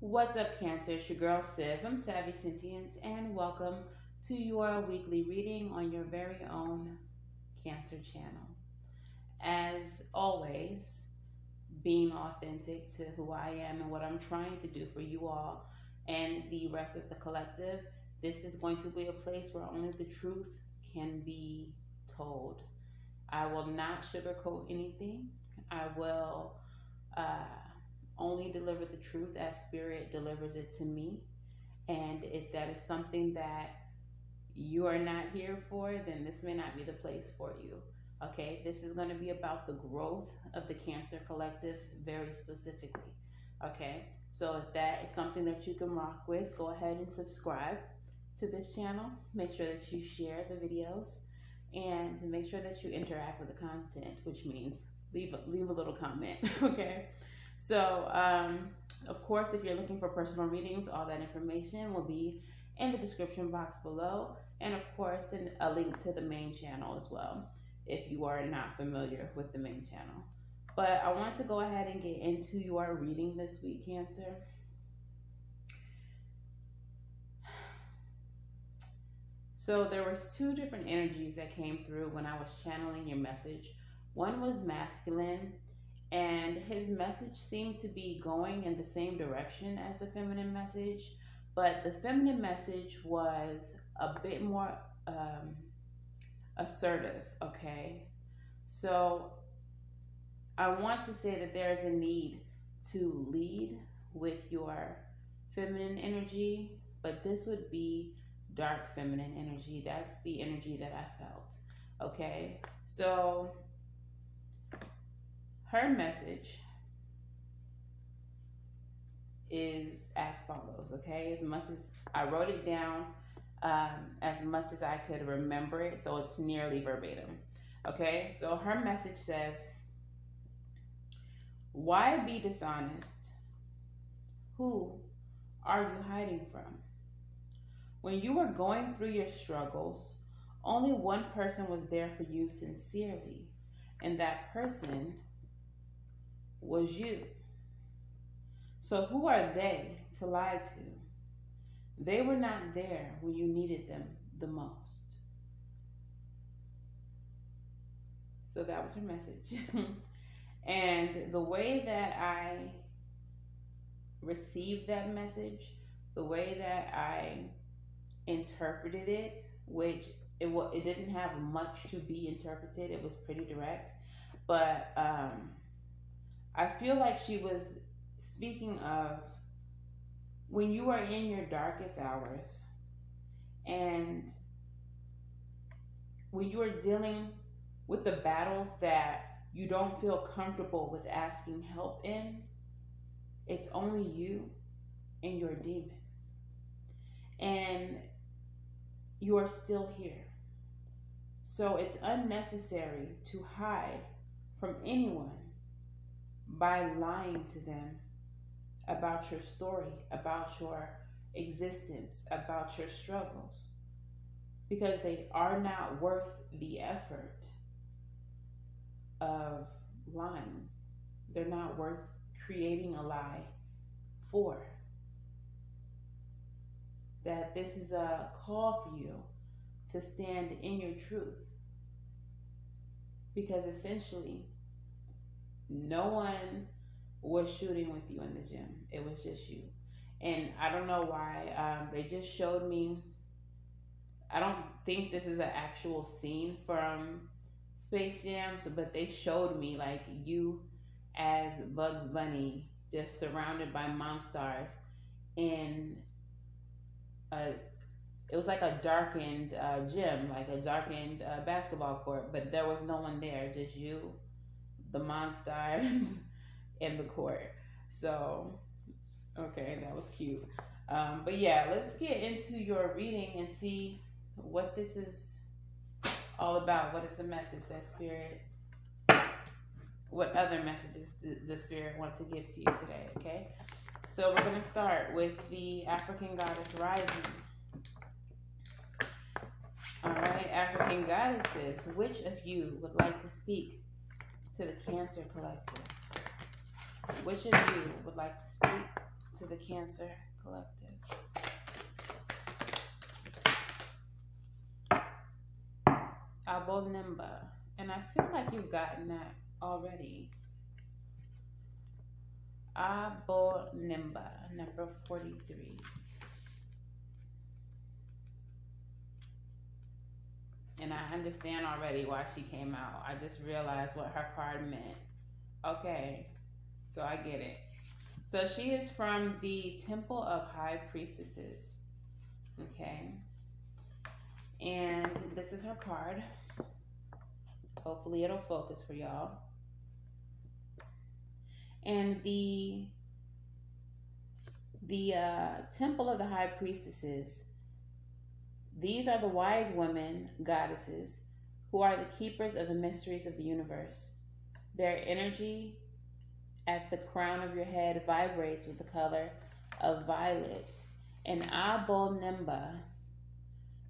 What's up, Cancer? It's your girl Civ. I'm Savvy Sentience, and welcome to your weekly reading on your very own Cancer channel. As always, being authentic to who I am and what I'm trying to do for you all and the rest of the collective, this is going to be a place where only the truth can be told. I will not sugarcoat anything. I will only deliver the truth as spirit delivers it to me. And if that is something that you are not here for, then this may not be the place for you. Okay, this is going to be about the growth of the Cancer Collective very specifically. Okay, so if that is something that you can rock with, go ahead and subscribe to this channel. Make sure that you share the videos and make sure that you interact with the content, which means leave a little comment. Okay, so of course, if you're looking for personal readings, all that information will be in the description box below, and of course a link to the main channel as well if you are not familiar with the main channel. But I want to go ahead and get into your reading this week, Cancer. So there was two different energies that came through when I was channeling your message. One was masculine, and his message seemed to be going in the same direction as the feminine message, but the feminine message was a bit more assertive. Okay, so I want to say that there is a need to lead with your feminine energy, but this would be dark feminine energy. That's the energy that I felt. Okay, so her message is as follows. Okay, as much as I wrote it down, as much as I could remember it, so it's nearly verbatim. Okay, so her message says, why be dishonest? Who are you hiding from? When you were going through your struggles, only one person was there for you sincerely, and that person was you. So who are they to lie to? They were not there when you needed them the most. So that was her message. And the way that I received that message, the way that I interpreted it, which it didn't have much to be interpreted, it was pretty direct, but I feel like she was speaking of when you are in your darkest hours and when you are dealing with the battles that you don't feel comfortable with asking help in, it's only you and your demons. And you are still here. So it's unnecessary to hide from anyone by lying to them about your story, about your existence, about your struggles, because they are not worth the effort of lying. They're not worth creating a lie for. That this is a call for you to stand in your truth, because essentially no one was shooting with you in the gym. It was just you. And I don't know why. They just showed me, I don't think this is an actual scene from Space Jam, but they showed me like you as Bugs Bunny just surrounded by monsters in it was like a darkened gym, like a darkened basketball court, but there was no one there, just you, the monsters, in the court. So, okay, that was cute. But yeah, let's get into your reading and see what this is all about. What is the message that Spirit, what other messages the Spirit want to give to you today, okay? So we're going to start with the African Goddess Rising. All right, African Goddesses, which of you would like to speak to the Cancer Collective? Which of you would like to speak to the Cancer Collective. Nimba. And I feel like you've gotten that already. Nimba, number 43. And I understand already why she came out. I just realized what her card meant. Okay, so I get it. So she is from the Temple of High Priestesses. Okay. And this is her card. Hopefully it'll focus for y'all. And the Temple of the High Priestesses, these are the wise women, goddesses, who are the keepers of the mysteries of the universe. Their energy at the crown of your head vibrates with the color of violet. And Nimba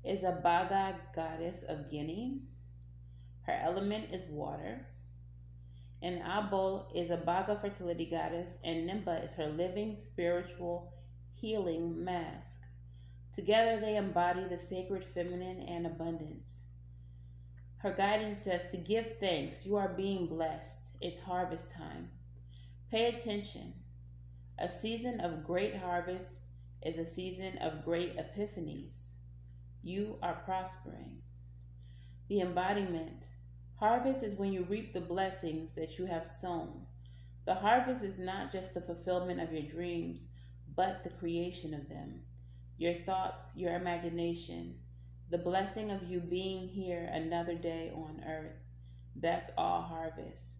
is a Baga goddess of Guinea. Her element is water. And Abol is a Baga fertility goddess, and Nimba is her living spiritual healing mask. Together they embody the sacred feminine and abundance. Her guidance says to give thanks. You are being blessed. It's harvest time. Pay attention. A season of great harvest is a season of great epiphanies. You are prospering. The embodiment. Harvest is when you reap the blessings that you have sown. The harvest is not just the fulfillment of your dreams, but the creation of them. Your thoughts, your imagination, the blessing of you being here another day on earth. That's all harvest.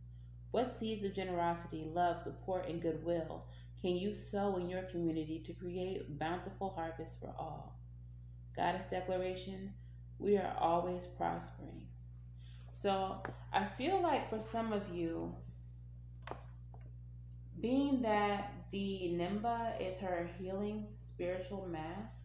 What seeds of generosity, love, support, and goodwill can you sow in your community to create bountiful harvest for all? Goddess declaration, we are always prospering. So I feel like for some of you, being that the Nimba is her healing spiritual mask,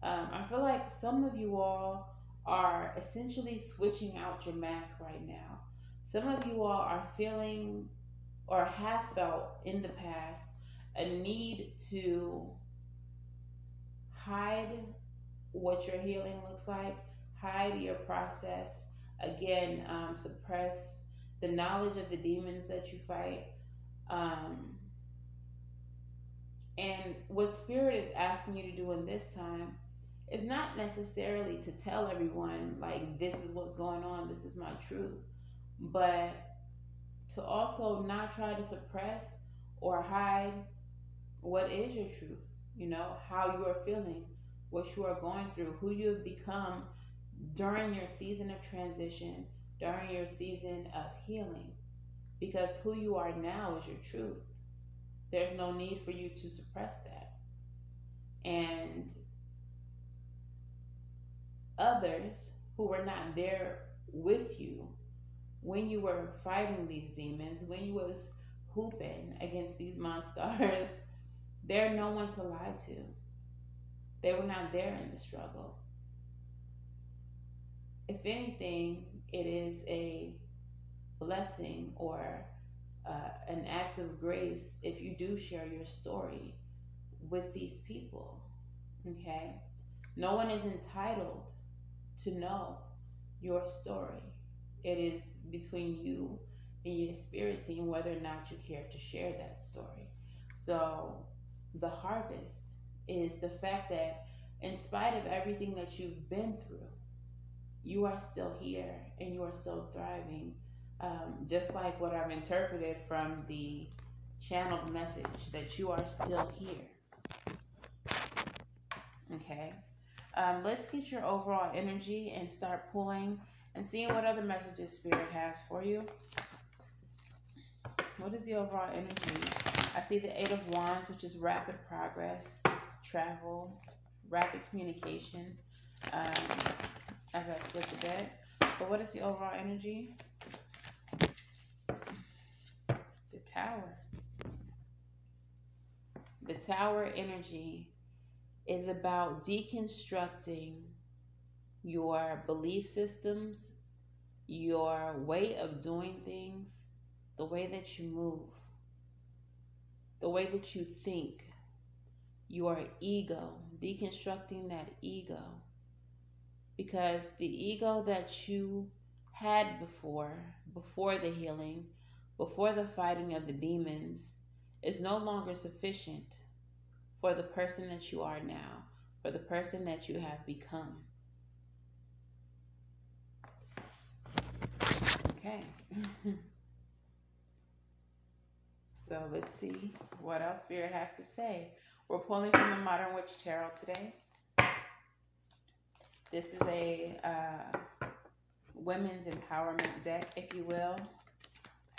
I feel like some of you all are essentially switching out your mask right now. Some of you all are feeling or have felt in the past a need to hide what your healing looks like, hide your process, again, suppress the knowledge of the demons that you fight. And what Spirit is asking you to do in this time is not necessarily to tell everyone, like, this is what's going on, this is my truth, but to also not try to suppress or hide what is your truth, how you are feeling, what you are going through, who you have become during your season of transition, during your season of healing, because who you are now is your truth. There's no need for you to suppress that. And others who were not there with you when you were fighting these demons, when you was hooping against these monsters, they're no one to lie to. They were not there in the struggle. If anything, it is a blessing or an act of grace if you do share your story with these people, okay? No one is entitled to know your story. It is between you and your spirit team whether or not you care to share that story. So the harvest is the fact that in spite of everything that you've been through, you are still here and you are still thriving. Just like what I've interpreted from the channeled message, that you are still here. Okay. Let's get your overall energy and start pulling and seeing what other messages Spirit has for you. What is the overall energy? I see the Eight of Wands, which is rapid progress, travel, rapid communication, as I split the deck. But what is the overall energy? The Tower. The Tower energy is about deconstructing your belief systems, your way of doing things, the way that you move, the way that you think, your ego, deconstructing that ego. Because the ego that you had before the healing, before the fighting of the demons, is no longer sufficient for the person that you are now, for the person that you have become. Okay. So let's see what else Spirit has to say. We're pulling from the Modern Witch Tarot today. This is a women's empowerment deck, if you will.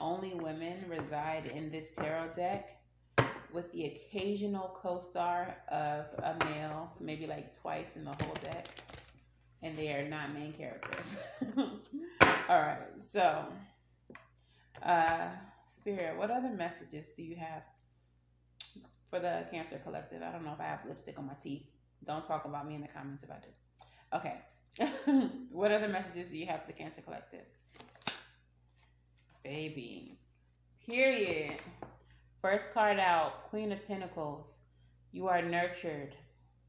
Only women reside in this tarot deck, with the occasional co-star of a male, maybe like twice in the whole deck, and they are not main characters. All right, so Spirit, what other messages do you have for the Cancer Collective? I don't know if I have lipstick on my teeth. Don't talk about me in the comments if I do. Okay. What other messages do you have for the Cancer Collective? Baby. Period. First card out, Queen of Pentacles. You are nurtured.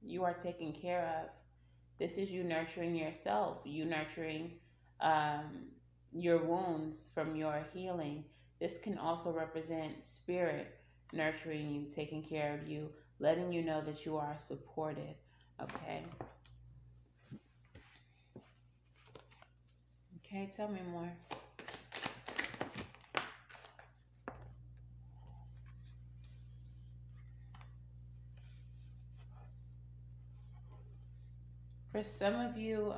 You are taken care of. This is you nurturing yourself. You nurturing your wounds from your healing. This can also represent Spirit nurturing you, taking care of you, letting you know that you are supported. Okay. Okay, tell me more. For some of you,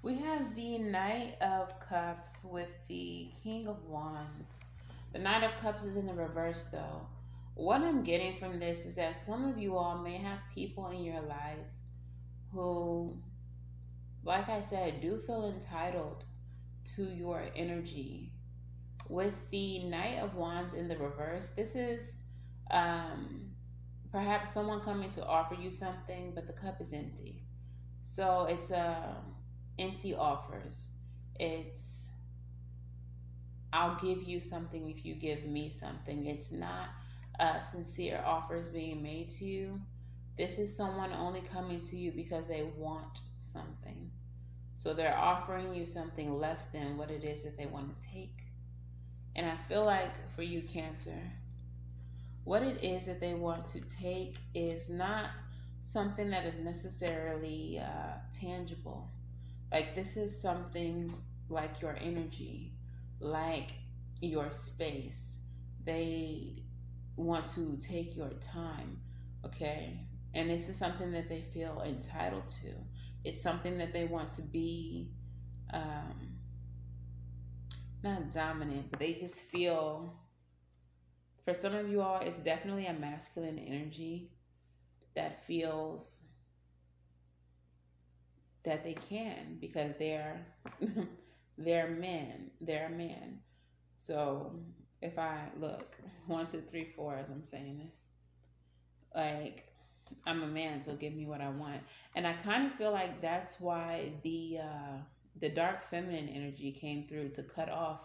we have the Knight of Cups with the King of Wands. The Knight of Cups is in the reverse though. What I'm getting from this is that some of you all may have people in your life who, like I said, do feel entitled to your energy. With the Knight of Wands in the reverse, this is perhaps someone coming to offer you something, but the cup is empty. So it's empty offers. It's I'll give you something if you give me something. It's not sincere offers being made to you. This is someone only coming to you because they want something. So they're offering you something less than what it is that they want to take. And I feel like for you, Cancer, what it is that they want to take is not something that is necessarily tangible. Like this is something like your energy, like your space. They want to take your time, okay? And this is something that they feel entitled to. It's something that they want to be not dominant, but they just feel, for some of you all, it's definitely a masculine energy that feels that they can because they're men. They're a man. So if I look 1, 2, 3, 4 as I'm saying this, like I'm a man, so give me what I want. And I kind of feel like that's why the dark feminine energy came through to cut off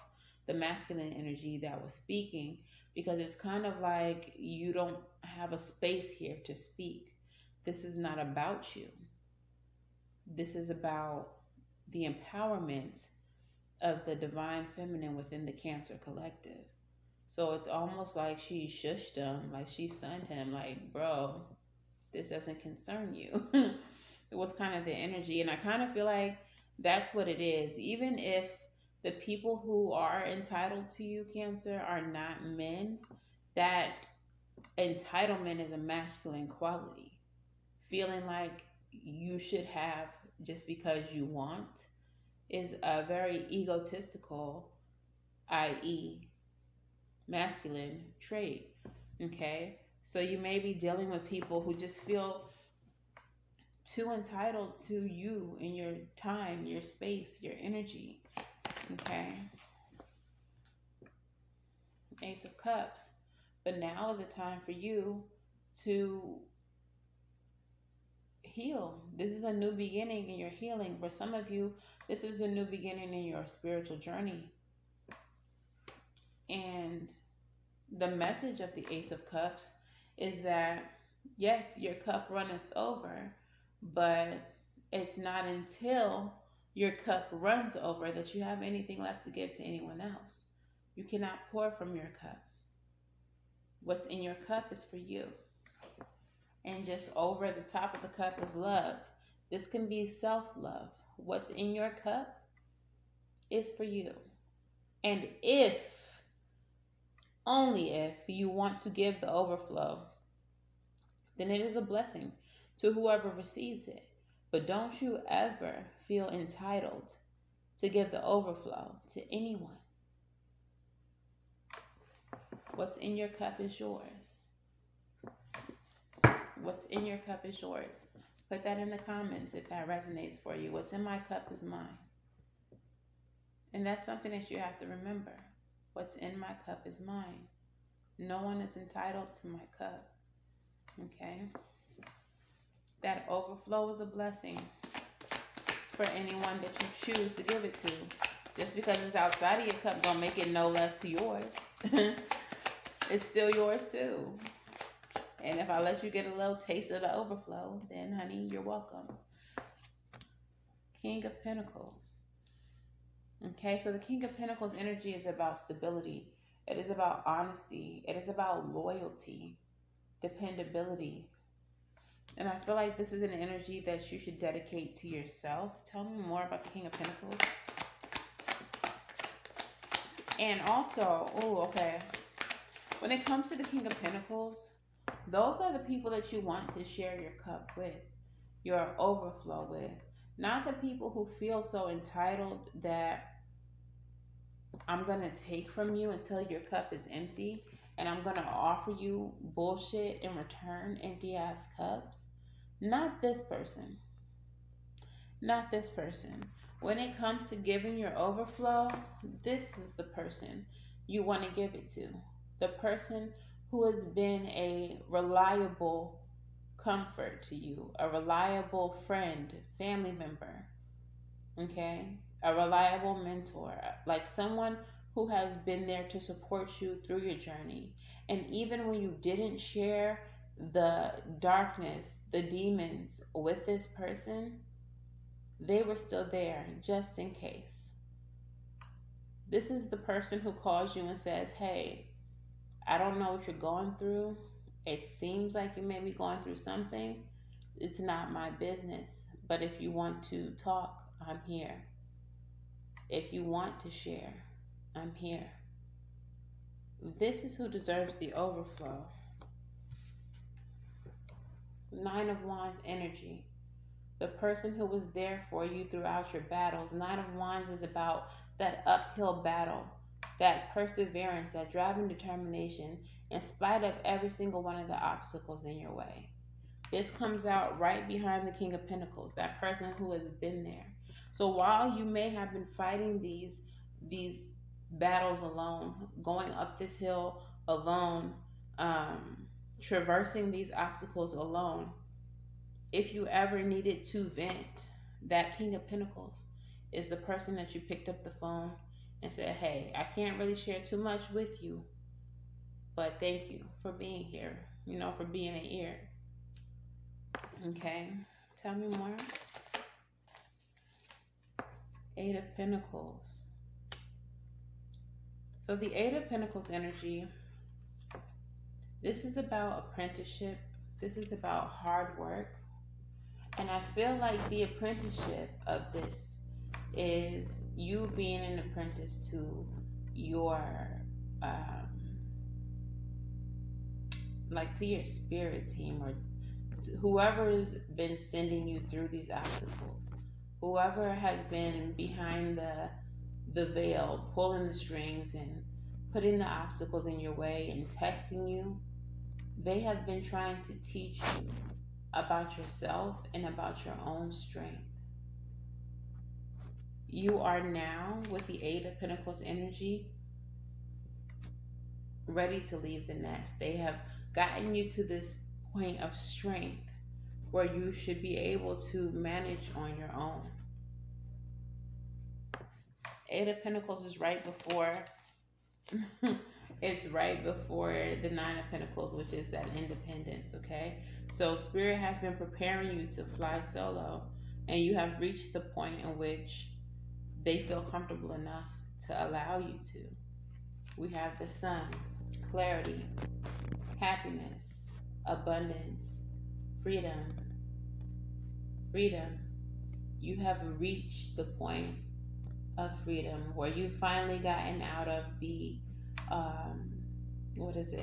the masculine energy that was speaking, because it's kind of like you don't have a space here to speak. This is not about you. This is about the empowerment of the divine feminine within the Cancer Collective. So it's almost like she shushed him, like she sunned him, like, bro, this doesn't concern you. It was kind of the energy. And I kind of feel like that's what it is. Even if the people who are entitled to you, Cancer, are not men, that entitlement is a masculine quality. Feeling like you should have just because you want is a very egotistical, i.e., masculine trait. Okay? So you may be dealing with people who just feel too entitled to you and your time, your space, your energy. Okay? Ace of Cups. But now is a time for you to heal. This is a new beginning in your healing. For some of you, this is a new beginning in your spiritual journey. And the message of the Ace of Cups is that, yes, your cup runneth over, but it's not until your cup runs over that you have anything left to give to anyone else. You cannot pour from your cup. What's in your cup is for you. And just over the top of the cup is love. This can be self love. What's in your cup is for you. And if, only if, you want to give the overflow, then it is a blessing to whoever receives it. But don't you ever feel entitled to give the overflow to anyone. What's in your cup is yours. What's in your cup is yours. Put that in the comments if that resonates for you. What's in my cup is mine. And that's something that you have to remember. What's in my cup is mine. No one is entitled to my cup. Okay? That overflow is a blessing for anyone that you choose to give it to. Just because it's outside of your cup don't make it no less yours. It's still yours too. And if I let you get a little taste of the overflow, then honey, you're welcome. King of Pentacles. Okay, so the King of Pentacles energy is about stability. It is about honesty. It is about loyalty, dependability. And I feel like this is an energy that you should dedicate to yourself. Tell me more about the King of Pentacles. And also, when it comes to the King of Pentacles, those are the people that you want to share your cup with, your overflow with. Not the people who feel so entitled that I'm going to take from you until your cup is empty, and I'm going to offer you bullshit in return, empty ass cups. Not this person. Not this person. When it comes to giving your overflow, this is the person you want to give it to. The person who has been a reliable comfort to you, a reliable friend, family member, okay? A reliable mentor, like someone who has been there to support you through your journey. And even when you didn't share the darkness, the demons with this person, they were still there just in case. This is the person who calls you and says, hey, I don't know what you're going through. It seems like you may be going through something. It's not my business. But if you want to talk, I'm here. If you want to share, I'm here. This is who deserves the overflow. Nine of Wands energy. The person who was there for you throughout your battles. Nine of Wands is about that uphill battle, that perseverance, that drive and determination in spite of every single one of the obstacles in your way. This comes out right behind the King of Pentacles, that person who has been there. So while you may have been fighting these battles alone, going up this hill alone, traversing these obstacles alone, if you ever needed to vent, that King of Pentacles is the person that you picked up the phone and said, hey, I can't really share too much with you, but thank you for being here, for being an ear. Okay, tell me more. Eight of Pentacles. So the Eight of Pentacles energy, this is about apprenticeship. This is about hard work. And I feel like the apprenticeship of this is you being an apprentice to your, to your spirit team, or whoever's been sending you through these obstacles. Whoever has been behind the veil, pulling the strings and putting the obstacles in your way and testing you, they have been trying to teach you about yourself and about your own strength. You are now, with the Eight of Pentacles energy, ready to leave the nest. They have gotten you to this point of strength where you should be able to manage on your own. Eight of Pentacles is right before It's right before the Nine of Pentacles, which is that independence, okay? So Spirit has been preparing you to fly solo, and you have reached the point in which they feel comfortable enough to allow you to. We have the Sun, clarity, happiness, abundance, freedom. Freedom. You have reached the point of freedom where you've finally gotten out of the what is it,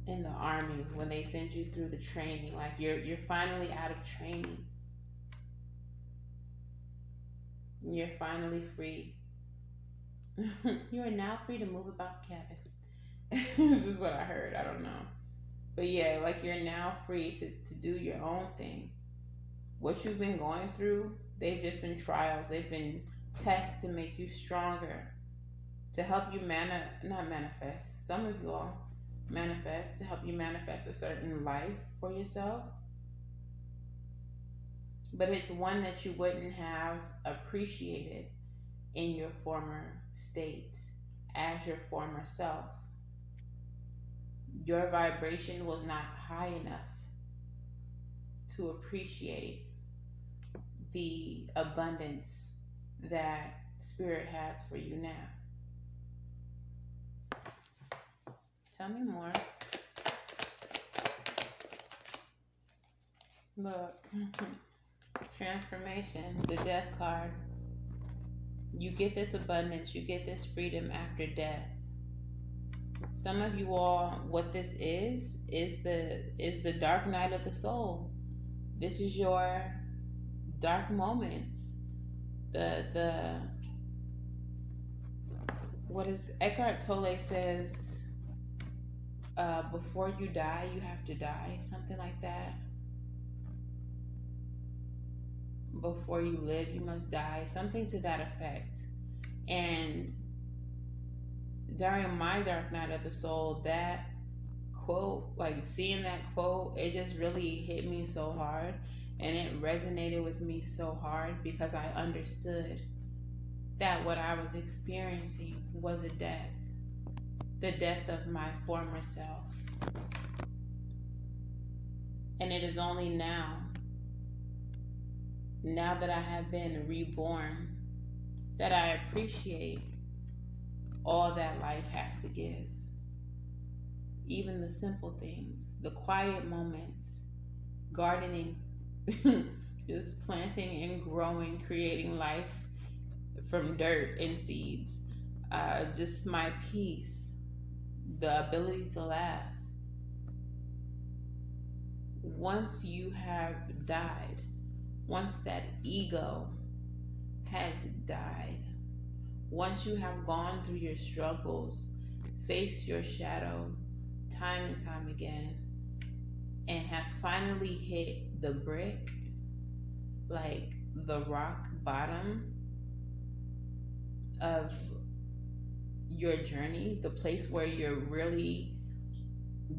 in the army when they send you through the training, like you're finally out of training. You're finally free. You are now free to move about the cabin. It's just what I heard. I don't know. But yeah, like you're now free to do your own thing. What you've been going through, they've just been trials. They've been tests to make you stronger, to help you not manifest. Some of you all manifest, to help you manifest a certain life for yourself. But it's one that you wouldn't have appreciated in your former state as your former self. Your vibration was not high enough to appreciate the abundance that Spirit has for you now. Tell me more. Look. Transformation, the Death card. You get this abundance, you get this freedom after death. Some of you all, what this is the dark night of the soul. This is your dark moments. The what is Eckhart Tolle says, before you die, you have to die, something like that. Before you live, you must die, something to that effect. And during my dark night of the soul, that quote, like seeing that quote, it just really hit me so hard, and it resonated with me so hard, because I understood that what I was experiencing was a death, the death of my former self. And it is only now that I have been reborn, that I appreciate all that life has to give. Even the simple things, the quiet moments, gardening, just planting and growing, creating life from dirt and seeds. Just my peace, the ability to laugh. Once you have died, once that ego has died, once you have gone through your struggles, faced your shadow time and time again, and have finally hit the brick, like the rock bottom of your journey, the place where you're really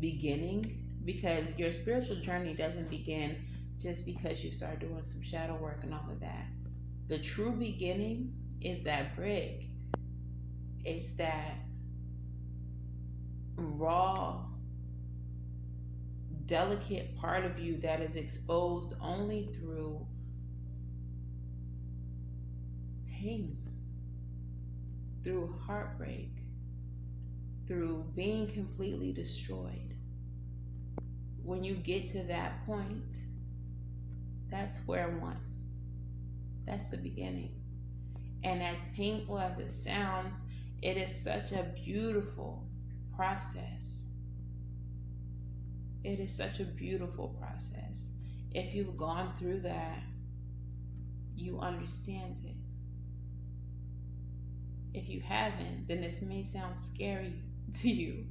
beginning, because your spiritual journey doesn't begin just because you start doing some shadow work and all of that. The true beginning is that brick. It's that raw, delicate part of you that is exposed only through pain, through heartbreak, through being completely destroyed. When you get to that point, that's square one. That's the beginning. And as painful as it sounds, it is such a beautiful process. It is such a beautiful process. If you've gone through that, you understand it. If you haven't, then this may sound scary to you,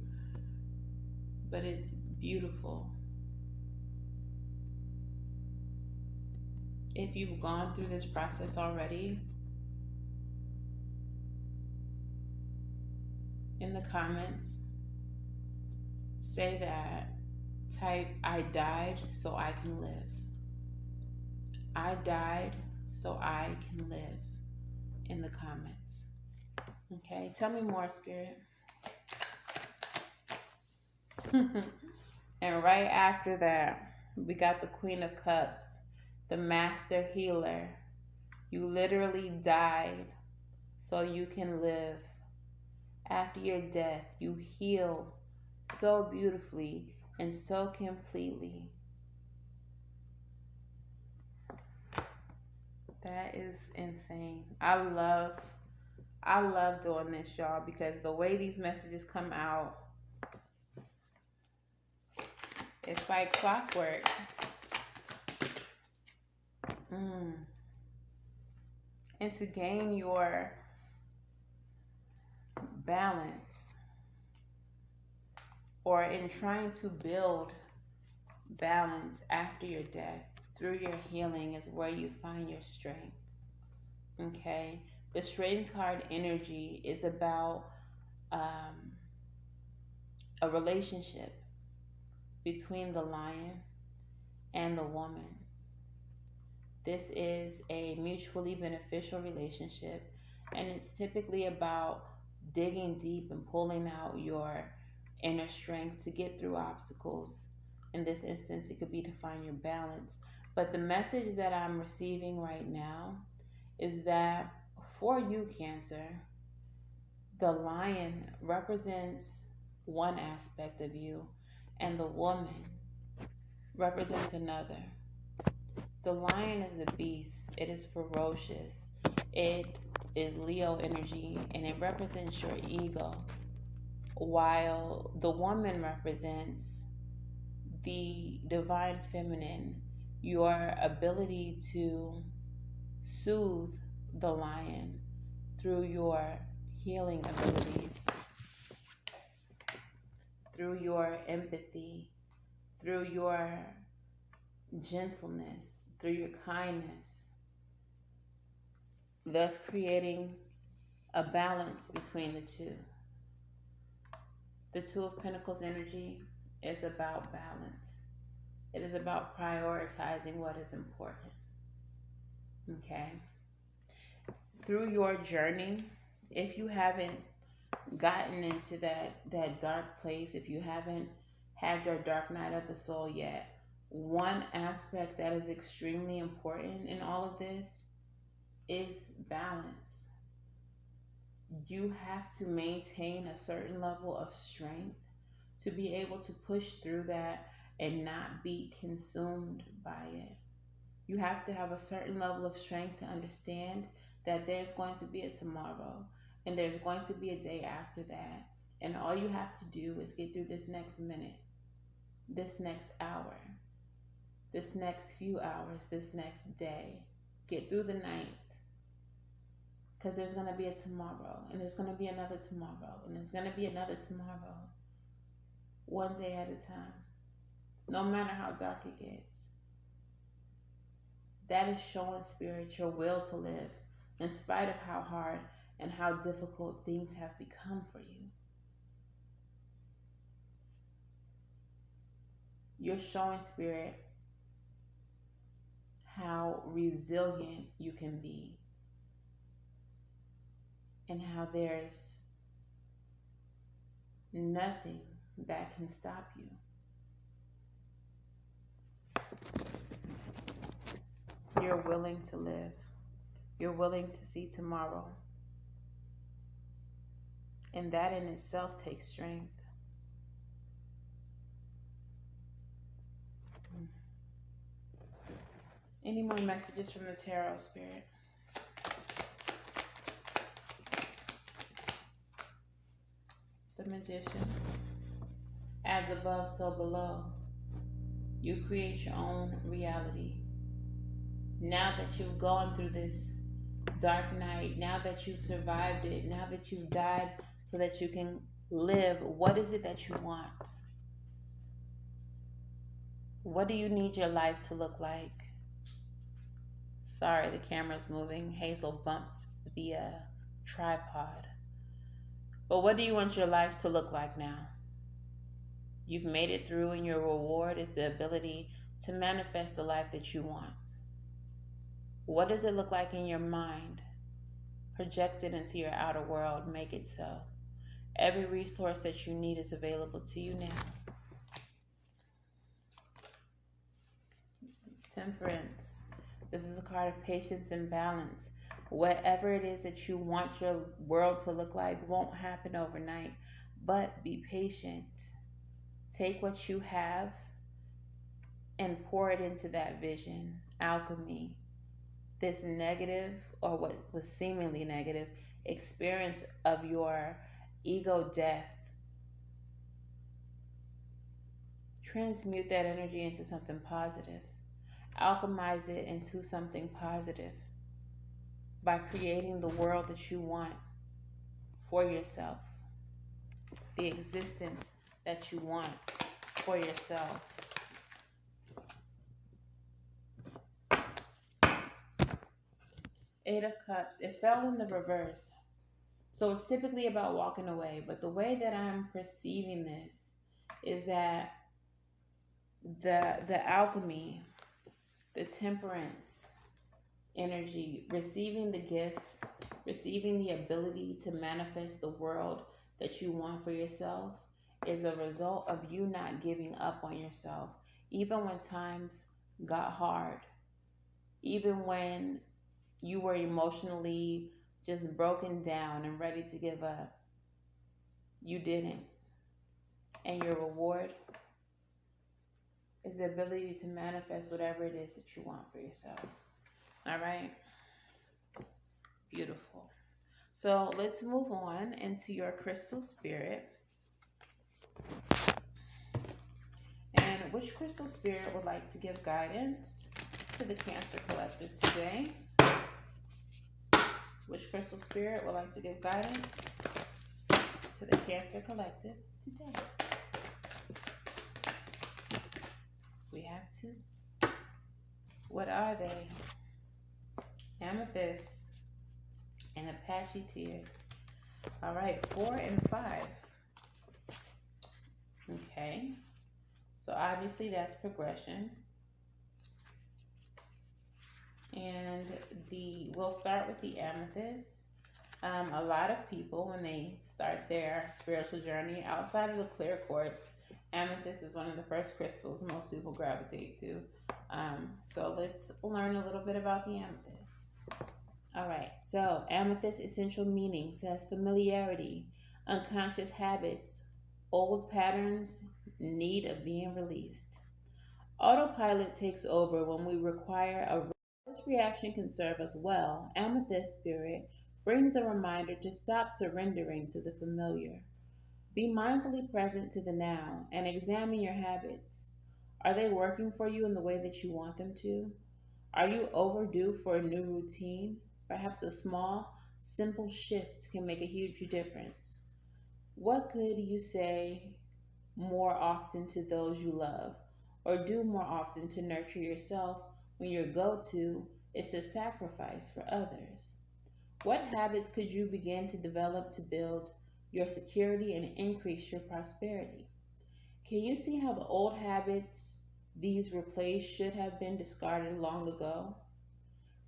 but it's beautiful. If you've gone through this process already, in the comments, say that. Type, I died so I can live. I died so I can live in the comments. Okay, tell me more, Spirit. And right after that, we got the Queen of Cups, the Master Healer. You literally died so you can live. After your death, you heal so beautifully and so completely. That is insane. I love doing this, y'all, because the way these messages come out, it's like clockwork. Mm. And to gain your balance, or in trying to build balance after your death through your healing, is where you find your strength. Okay? The strength card energy is about a relationship between the lion and the woman. This is a mutually beneficial relationship, and it's typically about digging deep and pulling out your inner strength to get through obstacles. In this instance, it could be to find your balance. But the message that I'm receiving right now is that for you, Cancer, the lion represents one aspect of you, and the woman represents another. The lion is the beast. It is ferocious. It is Leo energy, and it represents your ego, while the woman represents the divine feminine, your ability to soothe the lion through your healing abilities, through your empathy, through your gentleness, through your kindness, thus creating a balance between the two. The Two of Pentacles energy is about balance. It is about prioritizing what is important. Okay? Through your journey, if you haven't gotten into that dark place, if you haven't had your dark night of the soul yet, one aspect that is extremely important in all of this is balance. You have to maintain a certain level of strength to be able to push through that and not be consumed by it. You have to have a certain level of strength to understand that there's going to be a tomorrow and there's going to be a day after that. And all you have to do is get through this next minute, this next hour, this next few hours, this next day. Get through the night. Because there's going to be a tomorrow, and there's going to be another tomorrow, and there's going to be another tomorrow. One day at a time. No matter how dark it gets. That is showing Spirit your will to live, in spite of how hard and how difficult things have become for you. You're showing Spirit how resilient you can be, and how there's nothing that can stop you. You're willing to live. You're willing to see tomorrow. And that in itself takes strength. Any more messages from the tarot, Spirit? The Magician. As above, so below. You create your own reality. Now that you've gone through this dark night, now that you've survived it, now that you've died so that you can live, what is it that you want? What do you need your life to look like? Sorry, the camera's moving. Hazel bumped the tripod. But what do you want your life to look like now? You've made it through, and your reward is the ability to manifest the life that you want. What does it look like in your mind project it into your outer world. Make it so. Every resource that you need is available to you now. Temperance. This is a card of patience and balance. Whatever it is that you want your world to look like won't happen overnight, but be patient. Take what you have and pour it into that vision. Alchemy. This negative, or what was seemingly negative, experience of your ego death, transmute that energy into something positive. Alchemize it into something positive by creating the world that you want for yourself, the existence that you want for yourself. Eight of Cups. It fell in the reverse. So it's typically about walking away. But the way that I'm perceiving this is that the alchemy, the temperance energy, receiving the gifts, receiving the ability to manifest the world that you want for yourself is a result of you not giving up on yourself. Even when times got hard, even when you were emotionally just broken down and ready to give up, you didn't. And your reward is the ability to manifest whatever it is that you want for yourself. All right? Beautiful. So let's move on into your crystal spirit. And which crystal spirit would like to give guidance to the Cancer Collective today? Which crystal spirit would like to give guidance to the Cancer Collective today? We have two. What are they? Amethyst and Apache tears. All right, 4 and 5. Okay. So obviously that's progression. And we'll start with the amethyst. A lot of people, when they start their spiritual journey outside of the clear quartz, amethyst is one of the first crystals most people gravitate to. So let's learn a little bit about the amethyst. All right, so amethyst essential meaning says familiarity, unconscious habits, old patterns, need of being released. Autopilot takes over when we require a this reaction can serve us well. Amethyst spirit brings a reminder to stop surrendering to the familiar. Be mindfully present to the now and examine your habits. Are they working for you in the way that you want them to? Are you overdue for a new routine? Perhaps a small, simple shift can make a huge difference. What could you say more often to those you love, or do more often to nurture yourself when your go-to is to sacrifice for others? What habits could you begin to develop to build your security and increase your prosperity? Can you see how the old habits these replace should have been discarded long ago?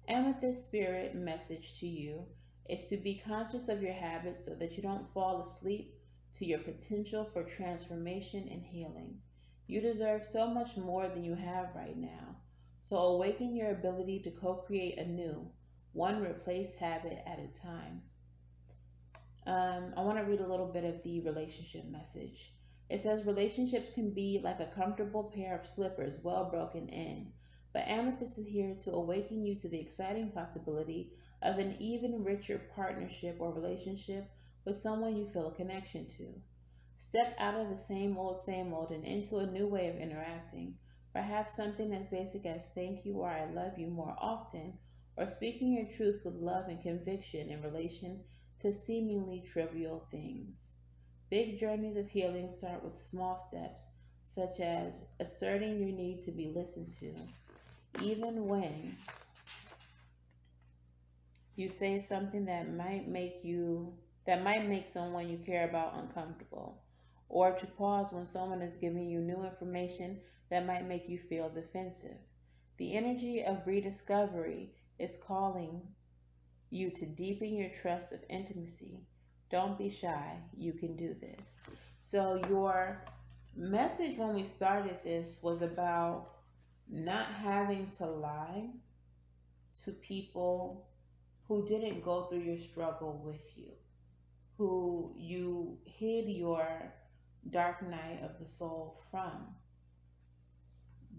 Amethyst spirit message to you is to be conscious of your habits so that you don't fall asleep to your potential for transformation and healing. You deserve so much more than you have right now. So awaken your ability to co-create a new, one replaced habit at a time. I want to read a little bit of the relationship message. It says relationships can be like a comfortable pair of slippers well broken in, but Amethyst is here to awaken you to the exciting possibility of an even richer partnership or relationship with someone you feel a connection to. Step out of the same old, and into a new way of interacting. Perhaps something as basic as thank you or I love you more often, or speaking your truth with love and conviction in relation to seemingly trivial things. Big journeys of healing start with small steps, such as asserting your need to be listened to, even when you say something that might make someone you care about uncomfortable, or to pause when someone is giving you new information that might make you feel defensive. The energy of rediscovery is calling you to deepen your trust of intimacy. Don't be shy. You can do this. So, your message when we started this was about not having to lie to people who didn't go through your struggle with you, who you hid your dark night of the soul from.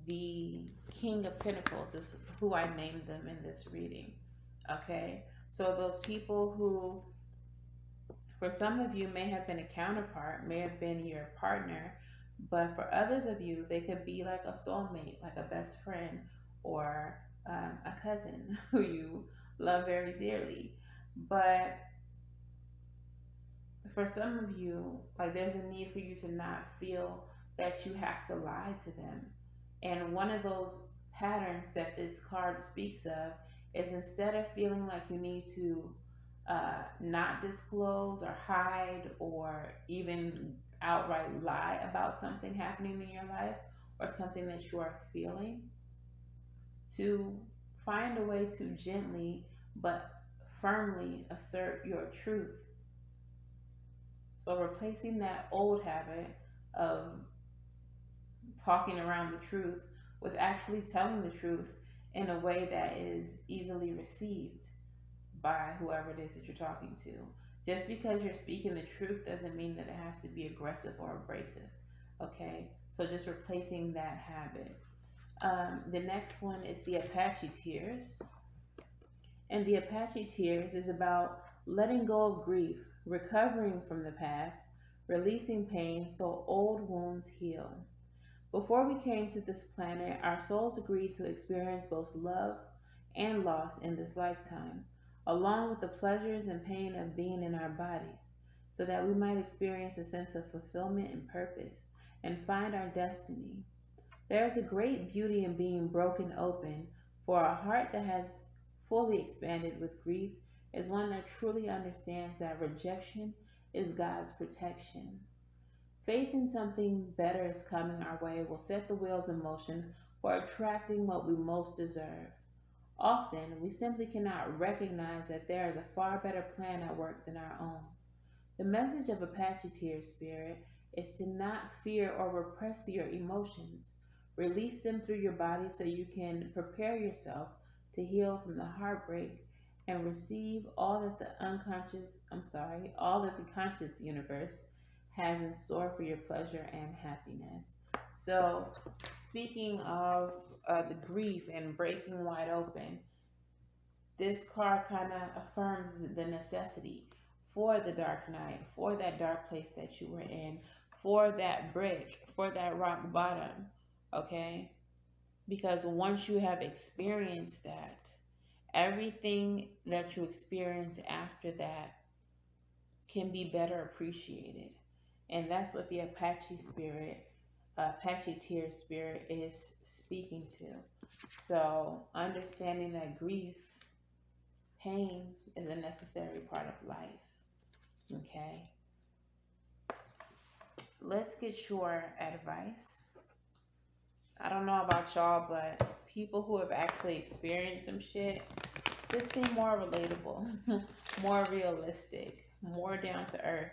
The King of Pentacles is who I named them in this reading. Okay? So those people who, for some of you, may have been a counterpart, may have been your partner, but for others of you, they could be like a soulmate, like a best friend, or a cousin who you love very dearly. But for some of you, like there's a need for you to not feel that you have to lie to them. And one of those patterns that this card speaks of is, instead of feeling like you need to not disclose or hide or even outright lie about something happening in your life or something that you are feeling, to find a way to gently but firmly assert your truth. So replacing that old habit of talking around the truth with actually telling the truth in a way that is easily received by whoever it is that you're talking to. Just because you're speaking the truth doesn't mean that it has to be aggressive or abrasive. Okay? So just replacing that habit. The next one is the Apache Tears. And the Apache Tears is about letting go of grief, recovering from the past, releasing pain so old wounds heal. Before we came to this planet, our souls agreed to experience both love and loss in this lifetime, along with the pleasures and pain of being in our bodies, so that we might experience a sense of fulfillment and purpose and find our destiny. There is a great beauty in being broken open, for a heart that has fully expanded with grief is one that truly understands that rejection is God's protection. Faith in something better is coming our way will set the wheels in motion for attracting what we most deserve. Often, we simply cannot recognize that there is a far better plan at work than our own. The message of Apache Tear Spirit is to not fear or repress your emotions. Release them through your body so you can prepare yourself to heal from the heartbreak and receive all that all that the conscious universe has in store for your pleasure and happiness. So, speaking of the grief and breaking wide open, this card kind of affirms the necessity for the dark night, for that dark place that you were in, for that break, for that rock bottom, okay? Because once you have experienced that, everything that you experience after that can be better appreciated. And that's what the Apache Tear Spirit is speaking to. So understanding that grief, pain is a necessary part of life. Okay? Let's get your advice. I don't know about y'all, but people who have actually experienced some shit just seem more relatable, more realistic, more down to earth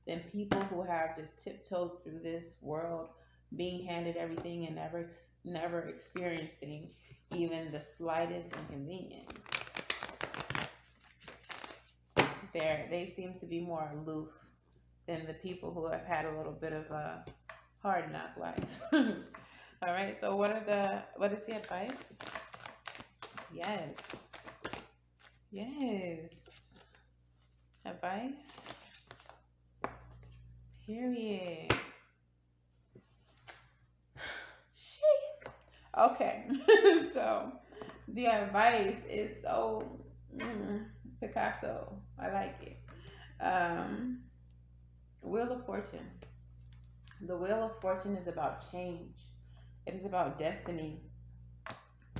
than people who have just tiptoed through this world, being handed everything and never experiencing even the slightest inconvenience. They seem to be more aloof than the people who have had a little bit of a hard knock life. All right, so what is the advice? Yes. Advice. Period. Shit. Okay. So the advice is so Picasso. I like it. Wheel of Fortune. The Wheel of Fortune is about change. It is about destiny.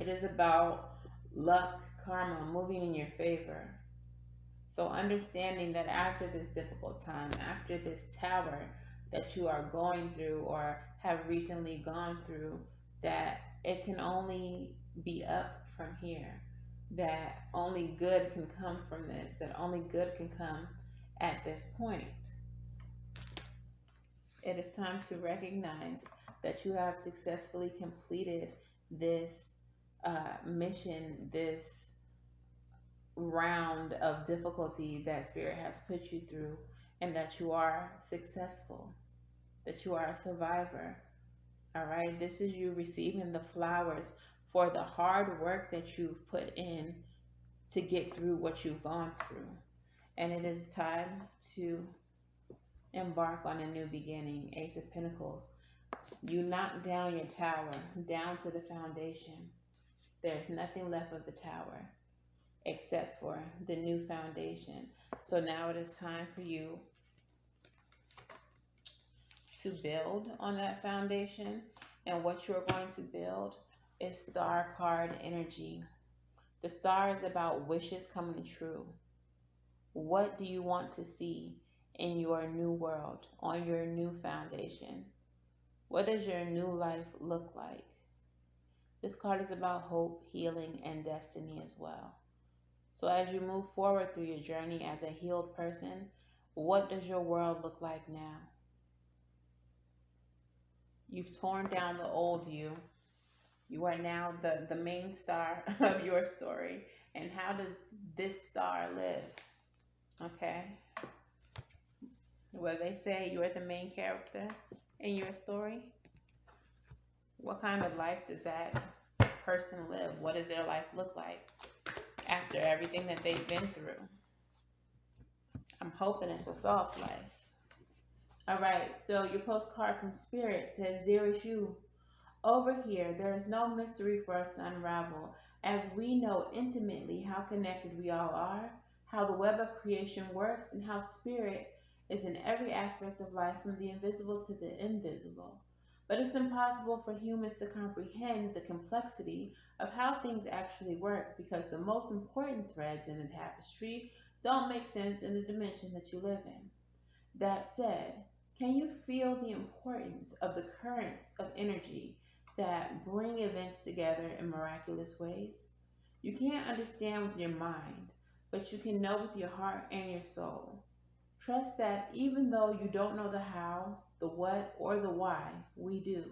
It is about luck, karma, moving in your favor. So understanding that after this difficult time, after this tower that you are going through or have recently gone through, that it can only be up from here. that only good can come from this, that only good can come at this point. It is time to recognize that you have successfully completed this mission, this round of difficulty that Spirit has put you through, and that you are successful, that you are a survivor. All right, this is you receiving the flowers for the hard work that you've put in to get through what you've gone through. And it is time to embark on a new beginning. Ace of Pentacles. You knock down your tower, down to the foundation. There's nothing left of the tower except for the new foundation. So now it is time for you to build on that foundation. And what you're going to build is star card energy. The star is about wishes coming true. What do you want to see in your new world, on your new foundation? What does your new life look like? This card is about hope, healing, and destiny as well. So as you move forward through your journey as a healed person, what does your world look like now? You've torn down the old you. You are now the main star of your story. And how does this star live? Okay. Well, they say you're the main character in your story. What kind of life does that person live? What does their life look like after everything that they've been through? I'm hoping it's a soft life. All right, so your postcard from Spirit says, Dearest you, over here, there is no mystery for us to unravel, as we know intimately how connected we all are, how the web of creation works, and how Spirit is in every aspect of life, from the invisible to the invisible. But it's impossible for humans to comprehend the complexity of how things actually work, because the most important threads in the tapestry don't make sense in the dimension that you live in. That said, can you feel the importance of the currents of energy that bring events together in miraculous ways? You can't understand with your mind, but you can know with your heart and your soul. Trust that even though you don't know the how, the what, or the why, we do.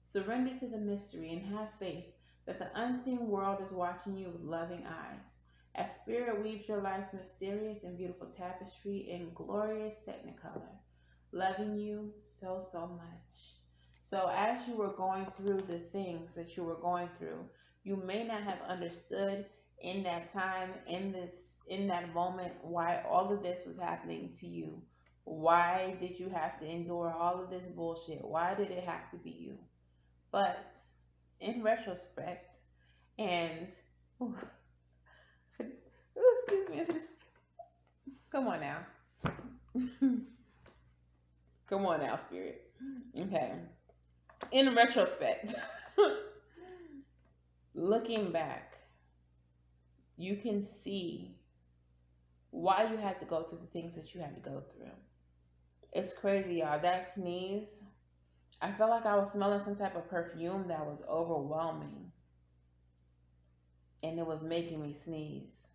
Surrender to the mystery and have faith that the unseen world is watching you with loving eyes, as Spirit weaves your life's mysterious and beautiful tapestry in glorious technicolor, loving you so, so much. So as you were going through the things that you were going through, you may not have understood in that time, in that moment, why all of this was happening to you. Why did you have to endure all of this bullshit? Why did it have to be you? But in retrospect, and ooh, excuse me for this. Come on now. Come on now, Spirit. Okay. In retrospect, looking back, you can see why you had to go through the things that you had to go through. It's crazy, y'all. That sneeze, I felt like I was smelling some type of perfume that was overwhelming. And it was making me sneeze.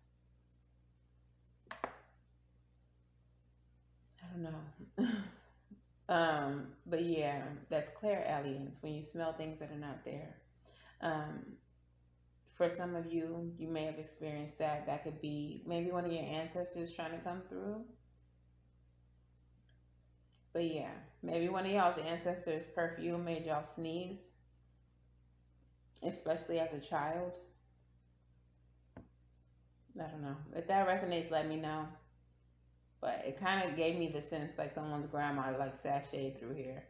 I don't know. But yeah, that's clairalience, when you smell things that are not there. For some of you, you may have experienced that. That could be maybe one of your ancestors trying to come through. But yeah, maybe one of y'all's ancestors' perfume made y'all sneeze, especially as a child. I don't know. If that resonates, let me know. But it kind of gave me the sense like someone's grandma like sashayed through here.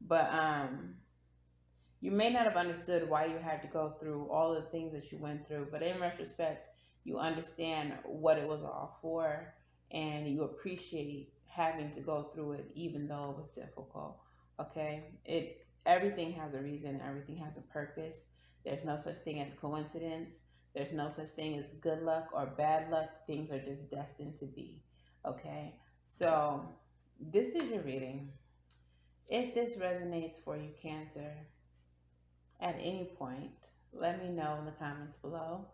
But you may not have understood why you had to go through all the things that you went through, but in retrospect, you understand what it was all for, and you appreciate having to go through it, even though it was difficult. Okay, everything has a reason, everything has a purpose. There's no such thing as coincidence. There's no such thing as good luck or bad luck. Things are just destined to be. Okay, so this is your reading. If this resonates for you, Cancer, at any point, let me know in the comments below.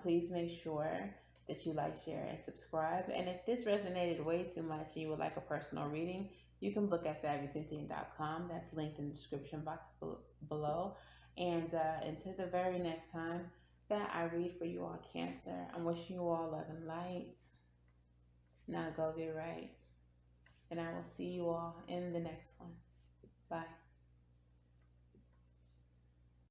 Please make sure that you like, share, and subscribe. And if this resonated way too much and you would like a personal reading, you can book at savyreadings.com. That's linked in the description box below. And until the very next time that I read for you all, Cancer, I'm wishing you all love and light. Now go get right. And I will see you all in the next one. Bye.